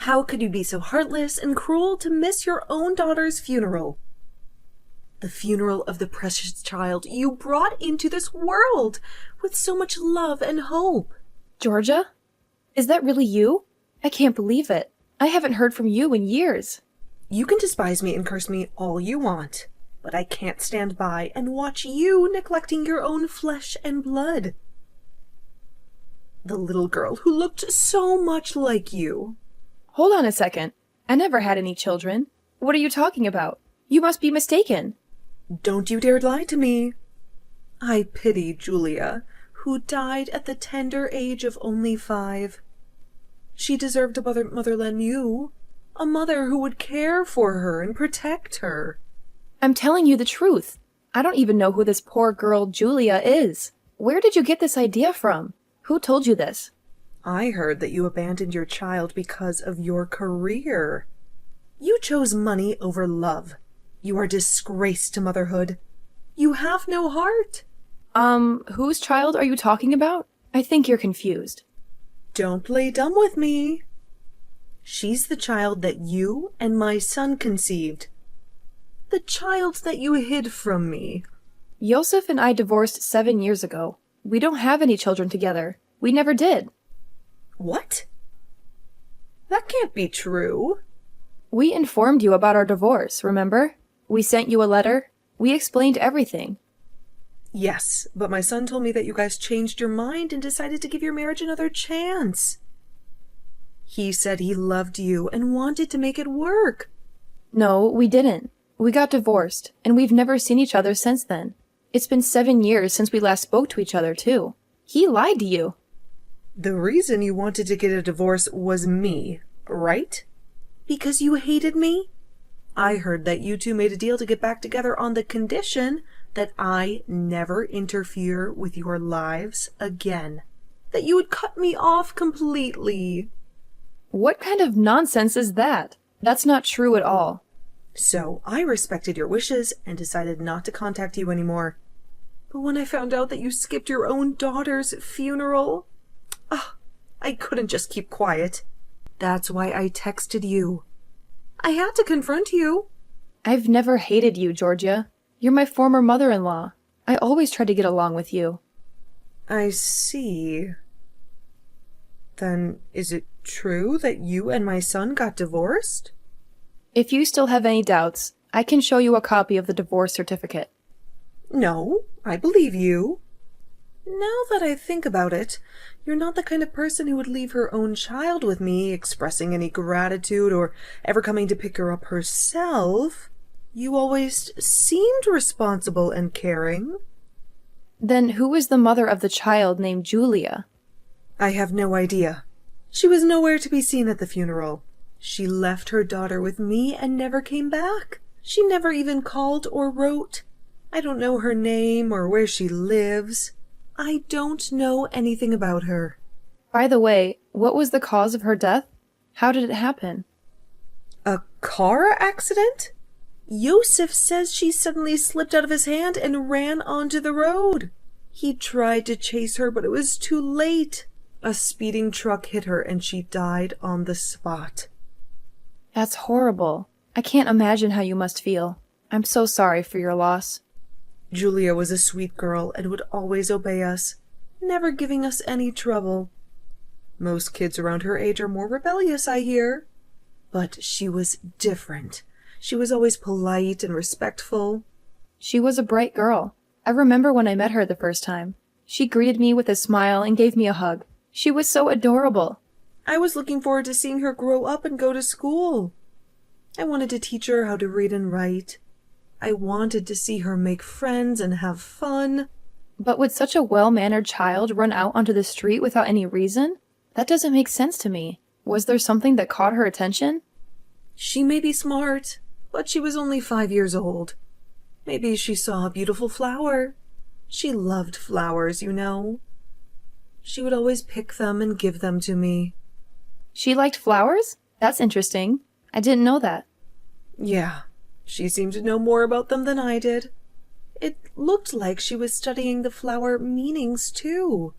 How could you be so heartless and cruel to miss your own daughter's funeral? The funeral of the precious child you brought into this world with so much love and hope. Georgia? Is that really you? I can't believe it. I haven't heard from you in years. You can despise me and curse me all you want, but I can't stand by and watch you neglecting your own flesh and blood. The little girl who looked so much like you. Hold on a second. I never had any children. What are you talking about? You must be mistaken. Don't you dare lie to me. I pity Julia, who died at the tender age of only 5. She deserved a mother than you, a mother who would care for her and protect her. I'm telling you the truth. I don't even know who this poor girl Julia is. Where did you get this idea from? Who told you this? I heard that you abandoned your child because of your career. You chose money over love. You are a disgrace to motherhood. You have no heart. Whose child are you talking about? I think you're confused. Don't play dumb with me. She's the child that you and my son conceived. The child that you hid from me. Yosef and I divorced 7 years ago. We don't have any children together. We never did. What? That can't be true. We informed you about our divorce, remember? We sent you a letter. We explained everything. Yes, but my son told me that you guys changed your mind and decided to give your marriage another chance. He said he loved you and wanted to make it work. No, we didn't. We got divorced, and we've never seen each other since then. It's been 7 years since we last spoke to each other, too. He lied to you. The reason you wanted to get a divorce was me, right? Because you hated me? I heard that you two made a deal to get back together on the condition that I never interfere with your lives again. That you would cut me off completely. What kind of nonsense is that? That's not true at all. So I respected your wishes and decided not to contact you anymore. But when I found out that you skipped your own daughter's funeral, I couldn't just keep quiet. That's why I texted you. I had to confront you. I've never hated you, Georgia. You're my former mother-in-law. I always tried to get along with you. I see. Then is it true that you and my son got divorced? If you still have any doubts, I can show you a copy of the divorce certificate. No, I believe you. Now that I think about it, you're not the kind of person who would leave her own child with me, expressing any gratitude or ever coming to pick her up herself. You always seemed responsible and caring. Then who is the mother of the child named Julia? I have no idea. She was nowhere to be seen at the funeral. She left her daughter with me and never came back. She never even called or wrote. I don't know her name or where she lives. I don't know anything about her. By the way, what was the cause of her death? How did it happen? A car accident? Yosef says she suddenly slipped out of his hand and ran onto the road. He tried to chase her, but it was too late. A speeding truck hit her and she died on the spot. That's horrible. I can't imagine how you must feel. I'm so sorry for your loss. Julia was a sweet girl and would always obey us, never giving us any trouble. Most kids around her age are more rebellious, I hear. But she was different. She was always polite and respectful. She was a bright girl. I remember when I met her the first time. She greeted me with a smile and gave me a hug. She was so adorable. I was looking forward to seeing her grow up and go to school. I wanted to teach her how to read and write. I wanted to see her make friends and have fun. But would such a well-mannered child run out onto the street without any reason? That doesn't make sense to me. Was there something that caught her attention? She may be smart, but she was only 5 years old. Maybe she saw a beautiful flower. She loved flowers, you know. She would always pick them and give them to me. She liked flowers? That's interesting. I didn't know that. Yeah, she seemed to know more about them than I did. It looked like she was studying the flower meanings, too.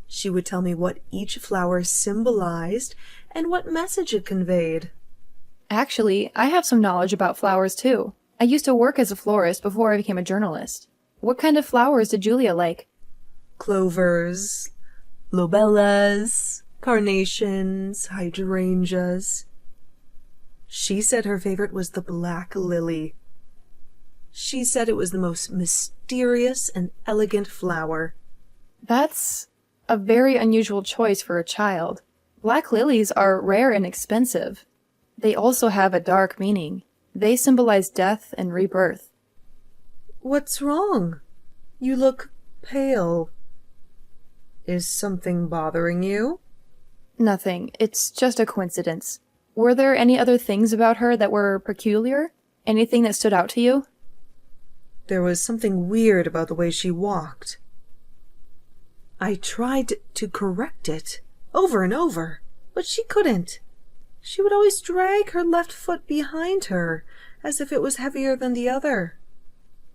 She would tell me what each flower symbolized and what message it conveyed. Actually, I have some knowledge about flowers too. I used to work as a florist before I became a journalist. What kind of flowers did Julia like? Clovers, lobellas, carnations, hydrangeas. She said her favorite was the black lily. She said it was the most mysterious and elegant flower. That's a very unusual choice for a child. Black lilies are rare and expensive. They also have a dark meaning. They symbolize death and rebirth. What's wrong? You look pale. Is something bothering you? Nothing. It's just a coincidence. Were there any other things about her that were peculiar? Anything that stood out to you? There was something weird about the way she walked. I tried to correct it over and over, but she couldn't. She would always drag her left foot behind her, as if it was heavier than the other.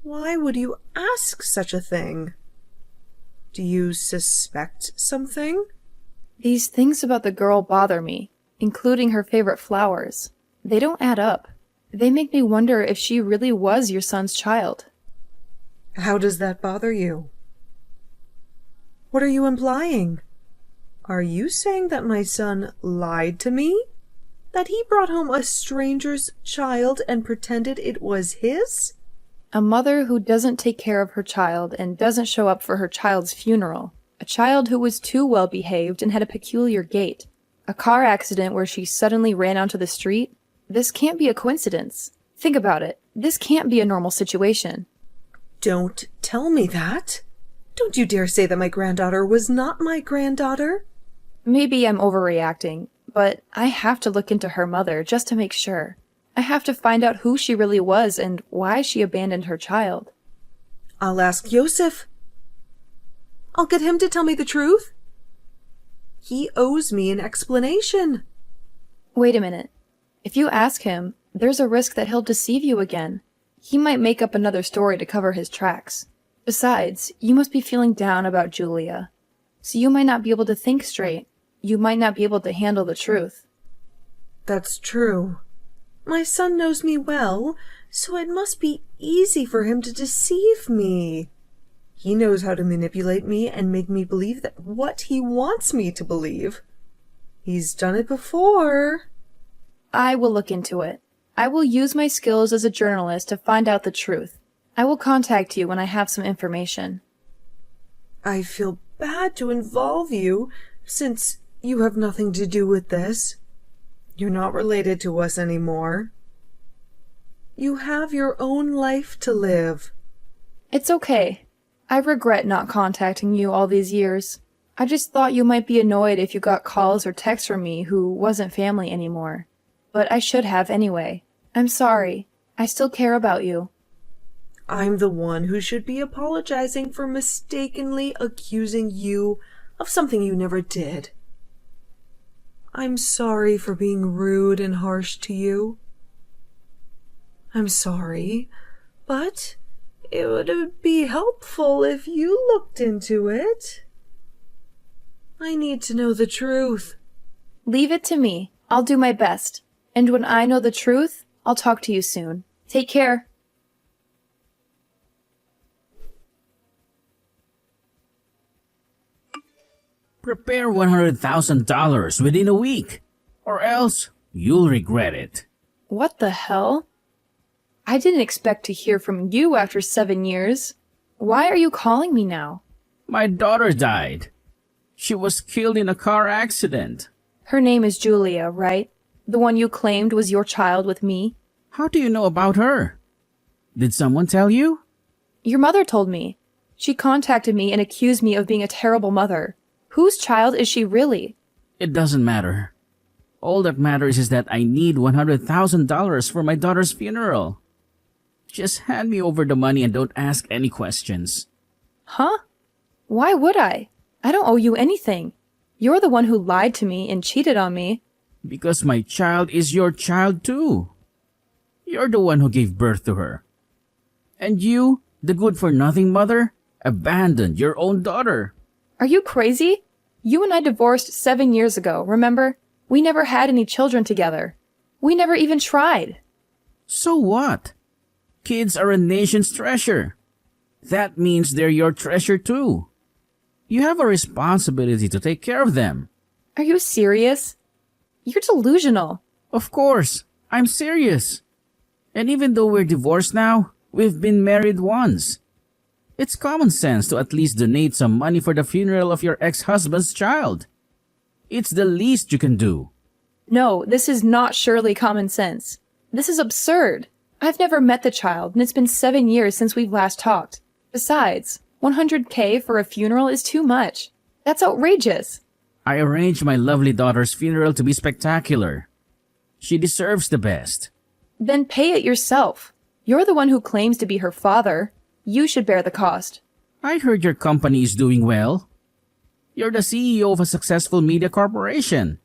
Why would you ask such a thing? Do you suspect something? These things about the girl bother me, including her favorite flowers. They don't add up. They make me wonder if she really was your son's child. How does that bother you? What are you implying? Are you saying that my son lied to me? That he brought home a stranger's child and pretended it was his? A mother who doesn't take care of her child and doesn't show up for her child's funeral. A child who was too well behaved and had a peculiar gait. A car accident where she suddenly ran onto the street. This can't be a coincidence. Think about it. This can't be a normal situation. Don't tell me that. Don't you dare say that my granddaughter was not my granddaughter. Maybe I'm overreacting, but I have to look into her mother just to make sure. I have to find out who she really was and why she abandoned her child. I'll ask Yosef. I'll get him to tell me the truth. He owes me an explanation. Wait a minute. If you ask him, there's a risk that he'll deceive you again. He might make up another story to cover his tracks. Besides, you must be feeling down about Julia. So you might not be able to think straight. You might not be able to handle the truth. That's true. My son knows me well, so it must be easy for him to deceive me. He knows how to manipulate me and make me believe that what he wants me to believe. He's done it before. I will look into it. I will use my skills as a journalist to find out the truth. I will contact you when I have some information. I feel bad to involve you, since you have nothing to do with this. You're not related to us anymore. You have your own life to live. It's okay. I regret not contacting you all these years. I just thought you might be annoyed if you got calls or texts from me who wasn't family anymore. But I should have anyway. I'm sorry. I still care about you. I'm the one who should be apologizing for mistakenly accusing you of something you never did. I'm sorry for being rude and harsh to you. I'm sorry, but it would be helpful if you looked into it. I need to know the truth. Leave it to me. I'll do my best. And when I know the truth, I'll talk to you soon. Take care. Prepare $100,000 within a week, or else you'll regret it. What the hell? I didn't expect to hear from you after 7 years. Why are you calling me now? My daughter died. She was killed in a car accident. Her name is Julia, right? The one you claimed was your child with me? How do you know about her? Did someone tell you? Your mother told me. She contacted me and accused me of being a terrible mother. Whose child is she really? It doesn't matter. All that matters is that I need $100,000 for my daughter's funeral. Just hand me over the money and don't ask any questions. Huh? Why would I? I don't owe you anything. You're the one who lied to me and cheated on me. Because my child is your child too. You're the one who gave birth to her. And you, the good-for-nothing mother, abandoned your own daughter. Are you crazy? You and I divorced 7 years ago, remember? We never had any children together. We never even tried. So what? Kids are a nation's treasure. That means they're your treasure too. You have a responsibility to take care of them. Are you serious? You're delusional. Of course, I'm serious. And even though we're divorced now, we've been married once. It's common sense to at least donate some money for the funeral of your ex-husband's child. It's the least you can do. No, this is not surely common sense. This is absurd. I've never met the child, and it's been 7 years since we've last talked. Besides, $100K for a funeral is too much. That's outrageous. I arranged my lovely daughter's funeral to be spectacular. She deserves the best. Then pay it yourself. You're the one who claims to be her father. You should bear the cost. I heard your company is doing well. You're the CEO of a successful media corporation.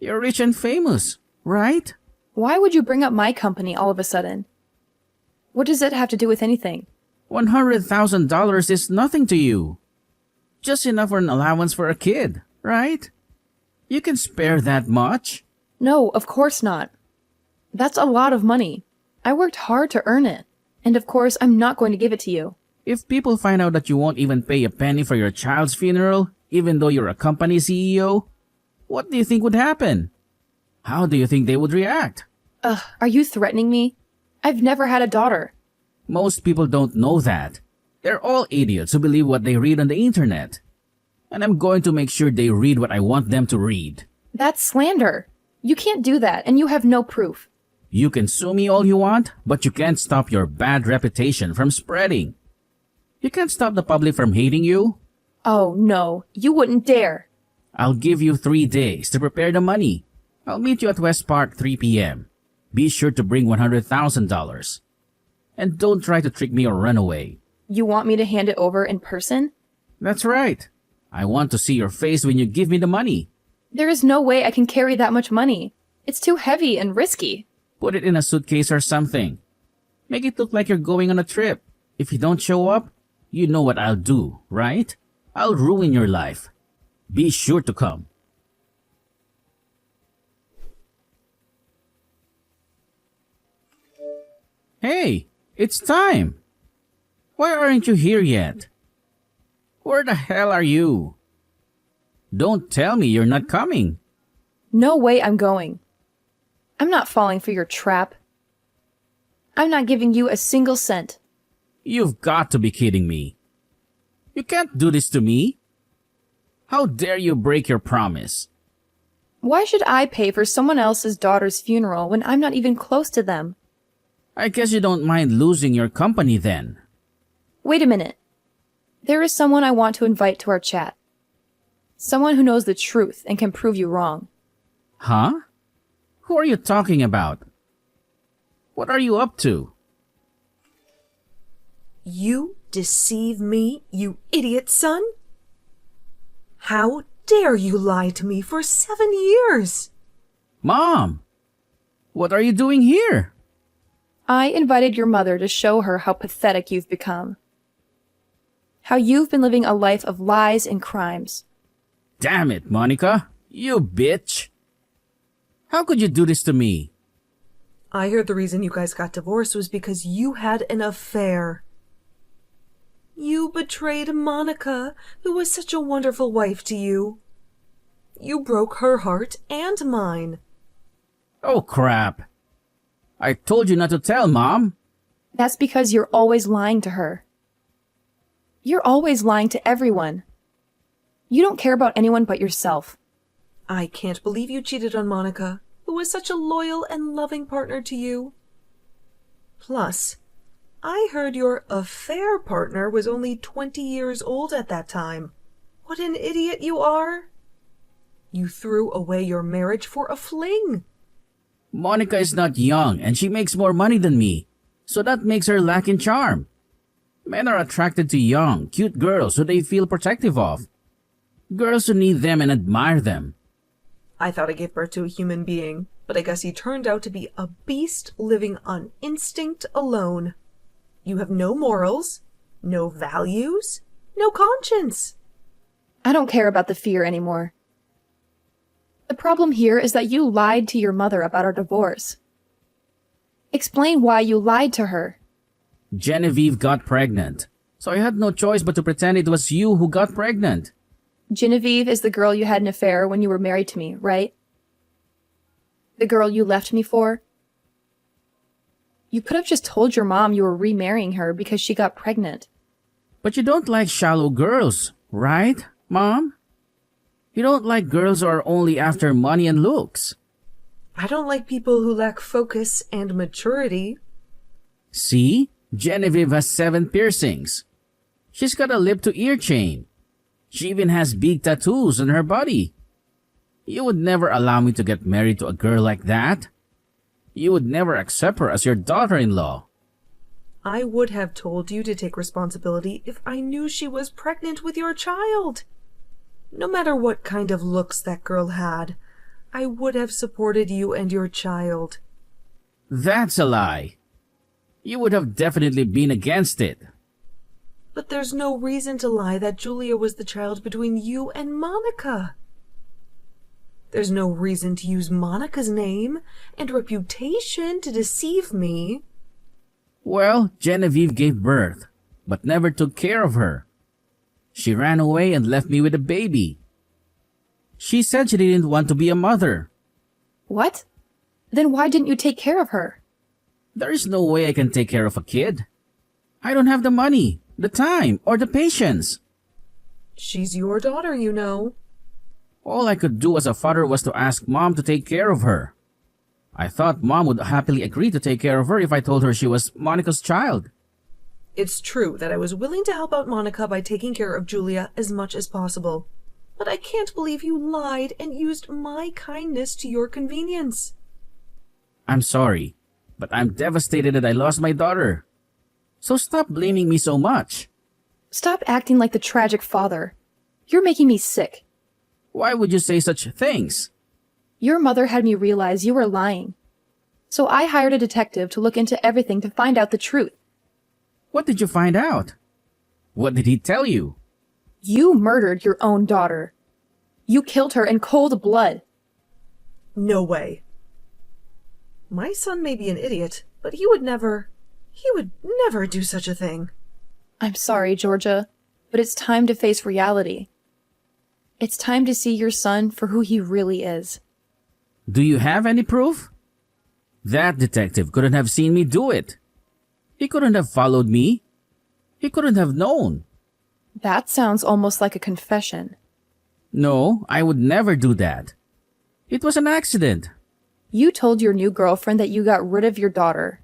You're rich and famous, right? Why would you bring up my company all of a sudden? What does it have to do with anything? $100,000 is nothing to you. Just enough for an allowance for a kid, right? You can spare that much? No, of course not. That's a lot of money. I worked hard to earn it. And of course, I'm not going to give it to you. If people find out that you won't even pay a penny for your child's funeral, even though you're a company CEO, what do you think would happen? How do you think they would react? Are you threatening me? I've never had a daughter. Most people don't know that. They're all idiots who believe what they read on the internet. And I'm going to make sure they read what I want them to read. That's slander. You can't do that, and you have no proof. You can sue me all you want, but you can't stop your bad reputation from spreading. You can't stop the public from hating you. Oh, no, you wouldn't dare. I'll give you 3 days to prepare the money. I'll meet you at West Park 3 p.m. Be sure to bring $100,000. And don't try to trick me or run away. You want me to hand it over in person? That's right. I want to see your face when you give me the money. There is no way I can carry that much money. It's too heavy and risky. Put it in a suitcase or something. Make it look like you're going on a trip. If you don't show up, you know what I'll do, right? I'll ruin your life. Be sure to come. Hey, it's time. Why aren't you here yet? Where the hell are you? Don't tell me you're not coming. No way I'm going. I'm not falling for your trap. I'm not giving you a single cent. You've got to be kidding me. You can't do this to me. How dare you break your promise? Why should I pay for someone else's daughter's funeral when I'm not even close to them? I guess you don't mind losing your company then. Wait a minute. There is someone I want to invite to our chat. Someone who knows the truth and can prove you wrong. Huh? Who are you talking about? What are you up to? You deceive me, you idiot son? How dare you lie to me for 7 years? Mom! What are you doing here? I invited your mother to show her how pathetic you've become. How you've been living a life of lies and crimes. Damn it, Monica! You bitch! How could you do this to me? I heard the reason you guys got divorced was because you had an affair. You betrayed Monica, who was such a wonderful wife to you. You broke her heart and mine. Oh crap! I told you not to tell, Mom! That's because you're always lying to her. You're always lying to everyone. You don't care about anyone but yourself. I can't believe you cheated on Monica, who was such a loyal and loving partner to you. Plus, I heard your affair partner was only 20 years old at that time. What an idiot you are! You threw away your marriage for a fling. Monica is not young and she makes more money than me, so that makes her lack in charm. Men are attracted to young, cute girls who they feel protective of. Girls who need them and admire them. I thought I gave birth to a human being, but I guess he turned out to be a beast living on instinct alone. You have no morals, no values, no conscience. I don't care about the fear anymore. The problem here is that you lied to your mother about our divorce. Explain why you lied to her. Genevieve got pregnant, so I had no choice but to pretend it was you who got pregnant. Genevieve is the girl you had an affair when you were married to me, right? The girl you left me for? You could have just told your mom you were remarrying her because she got pregnant. But you don't like shallow girls, right, Mom? You don't like girls who are only after money and looks. I don't like people who lack focus and maturity. See? Genevieve has 7 piercings. She's got a lip-to-ear chain. She even has big tattoos on her body. You would never allow me to get married to a girl like that. You would never accept her as your daughter-in-law. I would have told you to take responsibility if I knew she was pregnant with your child. No matter what kind of looks that girl had, I would have supported you and your child. That's a lie. You would have definitely been against it. But there's no reason to lie that Julia was the child between you and Monica. There's no reason to use Monica's name and reputation to deceive me. Well, Genevieve gave birth, but never took care of her. She ran away and left me with a baby. She said she didn't want to be a mother. What? Then why didn't you take care of her? There is no way I can take care of a kid. I don't have the money, the time, or the patience. She's your daughter, you know. All I could do as a father was to ask Mom to take care of her. I thought Mom would happily agree to take care of her if I told her she was Monica's child. It's true that I was willing to help out Monica by taking care of Julia as much as possible. But I can't believe you lied and used my kindness to your convenience. I'm sorry, but I'm devastated that I lost my daughter. So stop blaming me so much. Stop acting like the tragic father. You're making me sick. Why would you say such things? Your mother had me realize you were lying. So I hired a detective to look into everything to find out the truth. What did you find out? What did he tell you? You murdered your own daughter. You killed her in cold blood. No way. My son may be an idiot, but he would never do such a thing. I'm sorry, Georgia, but it's time to face reality. It's time to see your son for who he really is. Do you have any proof? That detective couldn't have seen me do it. He couldn't have followed me. He couldn't have known. That sounds almost like a confession. No, I would never do that. It was an accident. You told your new girlfriend that you got rid of your daughter.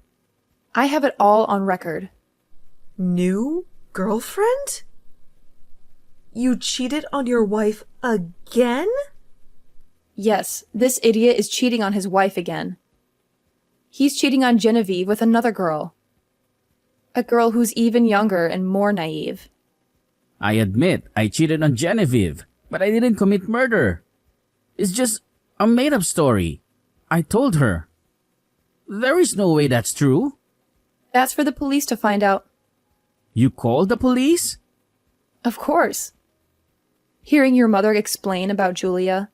I have it all on record. New girlfriend? You cheated on your wife again? Yes, this idiot is cheating on his wife again. He's cheating on Genevieve with another girl. A girl who's even younger and more naive. I admit I cheated on Genevieve, but I didn't commit murder. It's just a made-up story. I told her. There is no way that's true. That's for the police to find out. You called the police? Of course. Hearing your mother explain about Julia,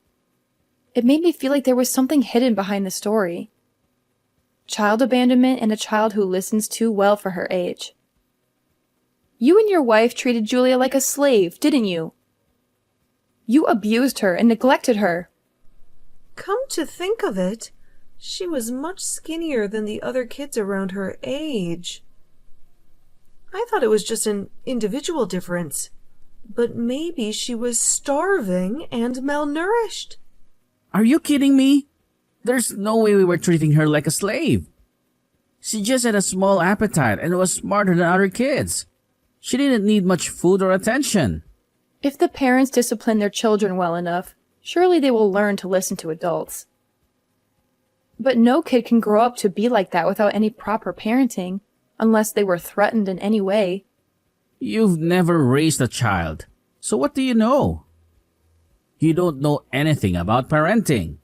it made me feel like there was something hidden behind the story. Child abandonment and a child who listens too well for her age. You and your wife treated Julia like a slave, didn't you? You abused her and neglected her. Come to think of it, she was much skinnier than the other kids around her age. I thought it was just an individual difference, but maybe she was starving and malnourished. Are you kidding me? There's no way we were treating her like a slave. She just had a small appetite and was smarter than other kids. She didn't need much food or attention. If the parents discipline their children well enough, surely they will learn to listen to adults. But no kid can grow up to be like that without any proper parenting, unless they were threatened in any way. You've never raised a child, so what do you know? You don't know anything about parenting.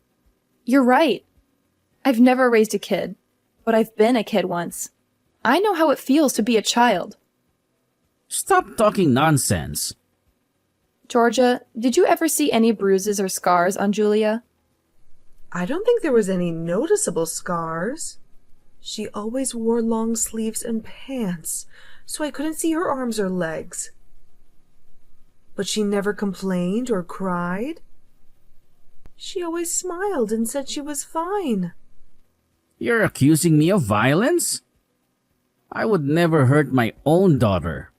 You're right. I've never raised a kid, but I've been a kid once. I know how it feels to be a child. Stop talking nonsense. Georgia, did you ever see any bruises or scars on Julia? I don't think there was any noticeable scars. She always wore long sleeves and pants, so I couldn't see her arms or legs. But she never complained or cried. She always smiled and said she was fine. You're accusing me of violence? I would never hurt my own daughter.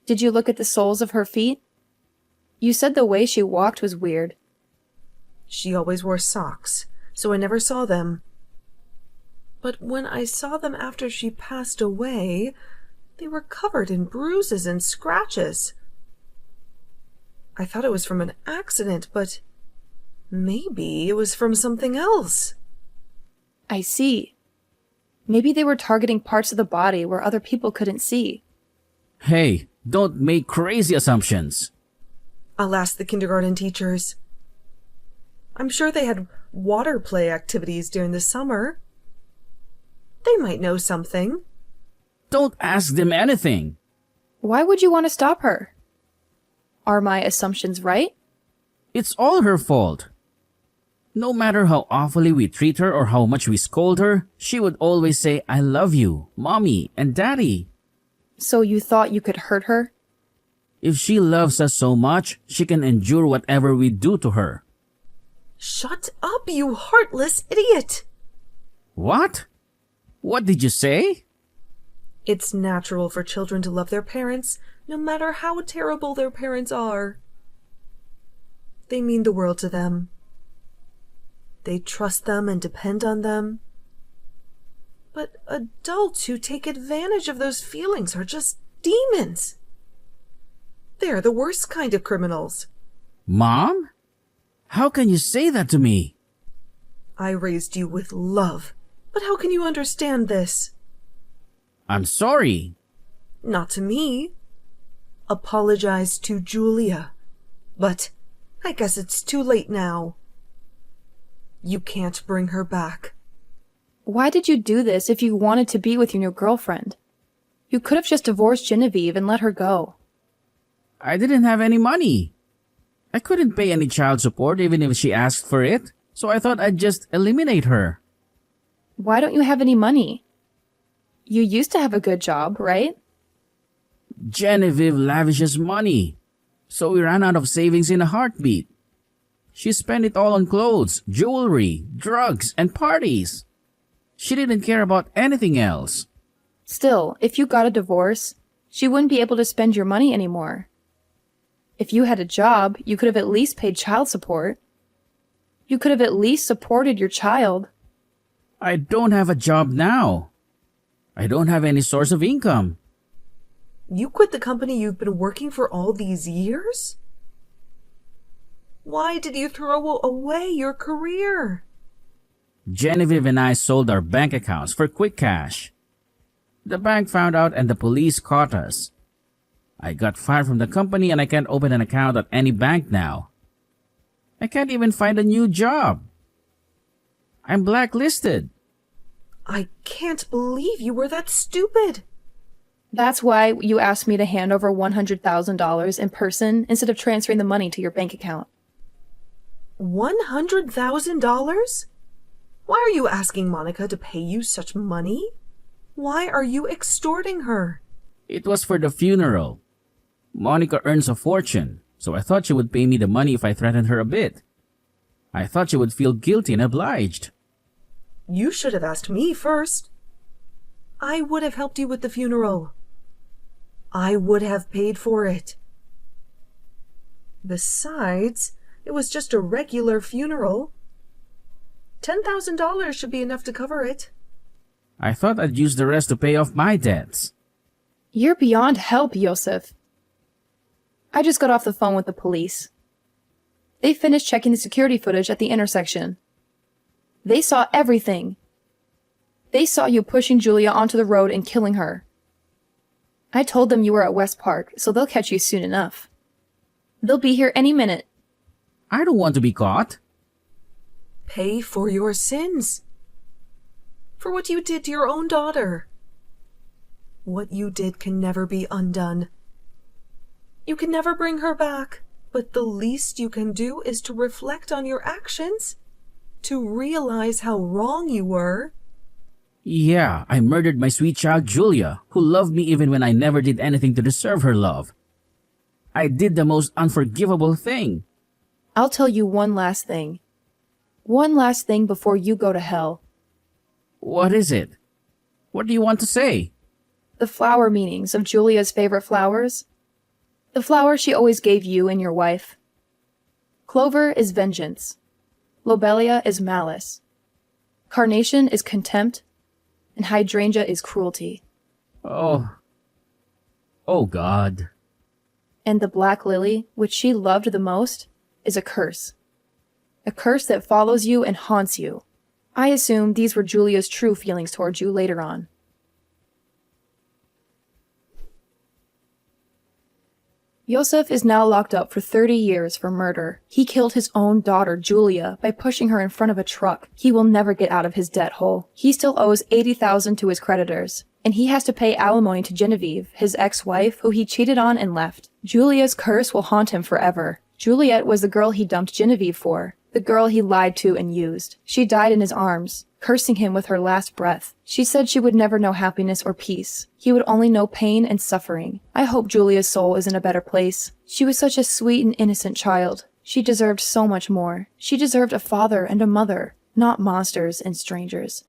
Did you look at the soles of her feet? You said the way she walked was weird. She always wore socks, so I never saw them. But when I saw them after she passed away, they were covered in bruises and scratches. I thought it was from an accident, but maybe it was from something else. I see. Maybe they were targeting parts of the body where other people couldn't see. Hey, don't make crazy assumptions. I'll ask the kindergarten teachers. I'm sure they had water play activities during the summer. They might know something. Don't ask them anything. Why would you want to stop her? Are my assumptions right? It's all her fault. No matter how awfully we treat her or how much we scold her, she would always say, "I love you, Mommy and Daddy." So you thought you could hurt her? If she loves us so much, she can endure whatever we do to her. Shut up, you heartless idiot! What? What did you say? It's natural for children to love their parents, no matter how terrible their parents are. They mean the world to them. They trust them and depend on them. But adults who take advantage of those feelings are just demons. They're the worst kind of criminals. Mom? How can you say that to me? I raised you with love, but how can you understand this? I'm sorry. Not to me. Apologize to Julia. But I guess it's too late now. You can't bring her back. Why did you do this if you wanted to be with your new girlfriend? You could have just divorced Genevieve and let her go. I didn't have any money. I couldn't pay any child support even if she asked for it, so I thought I'd just eliminate her. Why don't you have any money? You used to have a good job, right? Genevieve lavishes money, so we ran out of savings in a heartbeat. She spent it all on clothes, jewelry, drugs, and parties. She didn't care about anything else. Still, if you got a divorce, she wouldn't be able to spend your money anymore. If you had a job, you could have at least paid child support. You could have at least supported your child. I don't have a job now. I don't have any source of income. You quit the company you've been working for all these years? Why did you throw away your career? Genevieve and I sold our bank accounts for quick cash. The bank found out and the police caught us. I got fired from the company and I can't open an account at any bank now. I can't even find a new job. I'm blacklisted. I can't believe you were that stupid. That's why you asked me to hand over $100,000 in person instead of transferring the money to your bank account. $100,000? Why are you asking Monica to pay you such money? Why are you extorting her? It was for the funeral. Monica earns a fortune, so I thought she would pay me the money if I threatened her a bit. I thought she would feel guilty and obliged. You should have asked me first. I would have helped you with the funeral. I would have paid for it. Besides, it was just a regular funeral. $10,000 should be enough to cover it. I thought I'd use the rest to pay off my debts. You're beyond help, Yosef. I just got off the phone with the police. They finished checking the security footage at the intersection. They saw everything. They saw you pushing Julia onto the road and killing her. I told them you were at West Park, so they'll catch you soon enough. They'll be here any minute. I don't want to be caught. Pay for your sins. For what you did to your own daughter. What you did can never be undone. You can never bring her back. But the least you can do is to reflect on your actions, to realize how wrong you were. Yeah, I murdered my sweet child Julia, who loved me even when I never did anything to deserve her love. I did the most unforgivable thing. I'll tell you one last thing. One last thing before you go to hell. What is it? What do you want to say? The flower meanings of Julia's favorite flowers. The flower she always gave you and your wife. Clover is vengeance. Lobelia is malice. Carnation is contempt. And hydrangea is cruelty. Oh. Oh God. And the black lily, which she loved the most, is a curse. A curse that follows you and haunts you. I assume these were Julia's true feelings towards you later on. Yosef is now locked up for 30 years for murder. He killed his own daughter, Julia, by pushing her in front of a truck. He will never get out of his debt hole. He still owes $80,000 to his creditors, and he has to pay alimony to Genevieve, his ex-wife, who he cheated on and left. Julia's curse will haunt him forever. Juliet was the girl he dumped Genevieve for, the girl he lied to and used. She died in his arms, cursing him with her last breath. She said she would never know happiness or peace. He would only know pain and suffering. I hope Julia's soul is in a better place. She was such a sweet and innocent child. She deserved so much more. She deserved a father and a mother, not monsters and strangers.